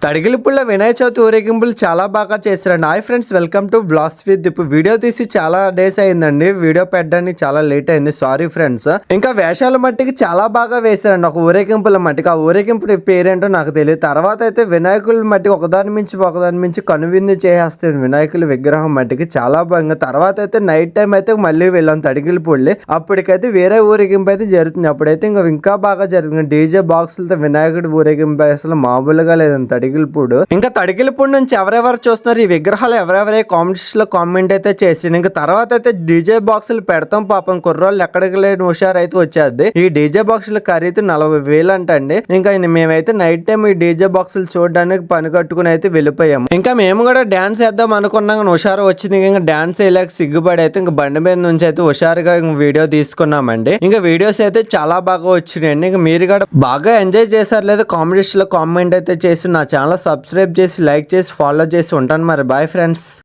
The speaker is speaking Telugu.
తడిగిలిపుల్ల వినాయక చవితి ఊరేగింపులు చాలా బాగా చేశారండి. Hi friends, welcome to blogs with Deepu. Video తీసి చాలా డేస్ అయిందండి. వీడియో పెట్టడానికి చాలా లేట్ అయింది, సారీ ఫ్రెండ్స్. ఇంకా వేషాల మట్టికి చాలా బాగా వేశారండి ఒక ఊరేగింపుల మట్టికి. ఆ ఊరేగింపు పేరేంటో నాకు తెలియదు. తర్వాత అయితే వినాయకుల మట్టికి ఒకదాని మించి కనువిందు చేసేస్తాడు వినాయకుల విగ్రహం మట్టికి. చాలా బాగా. తర్వాత అయితే నైట్ టైం అయితే మళ్ళీ వెళ్ళాం తడిగిలిపుల్లి. అప్పటికైతే వేరే ఊరేగింపు అయితే జరుగుతుంది. అప్పుడైతే ఇంకా బాగా జరుగుతుంది. డీజే బాక్సులతో వినాయకుడి ఊరేగింపు అసలు మామూలుగా లేదండి తడిగిలిపూడు. ఇంకా తడిగిలిపూడి నుంచి ఎవరెవరు చూస్తున్నారు ఈ విగ్రహాలు ఎవరెవరే కామెంట్స్ లో కామెంట్ అయితే చేసి ఇంకా తర్వాత అయితే డీజే బాక్సులు పెడతాం. పాపం కుర్రోళ్ళు ఎక్కడికి లేని హుషారు అయితే వచ్చేది. ఈ డీజే బాక్సుల ఖరీదు 40,000 అంటండి. ఇంకా మేమైతే నైట్ టైం ఈ డీజే బాక్సులు చూడడానికి పని కట్టుకుని అయితే వెళ్ళిపోయాము. ఇంకా మేము కూడా డాన్స్ వేద్దాం అనుకున్నాం, హుషారు వచ్చింది. ఇంకా డాన్స్ వేయలేక సిగ్గుపడి అయితే ఇంకా బండి మీద నుంచి అయితే హుషారుగా వీడియో తీసుకున్నామండి. ఇంకా వీడియోస్ అయితే చాలా బాగా వచ్చినాయండి. ఇంకా మీరు కూడా బాగా ఎంజాయ్ చేశారు లేదా కామెంట్స్ లో కామెంట్ అయితే చేసి నా ఛానల్ సబ్స్క్రైబ్ చేసి లైక్ చేసి ఫాలో చేసి ఉంటాను. మరి బాయ్ ఫ్రెండ్స్.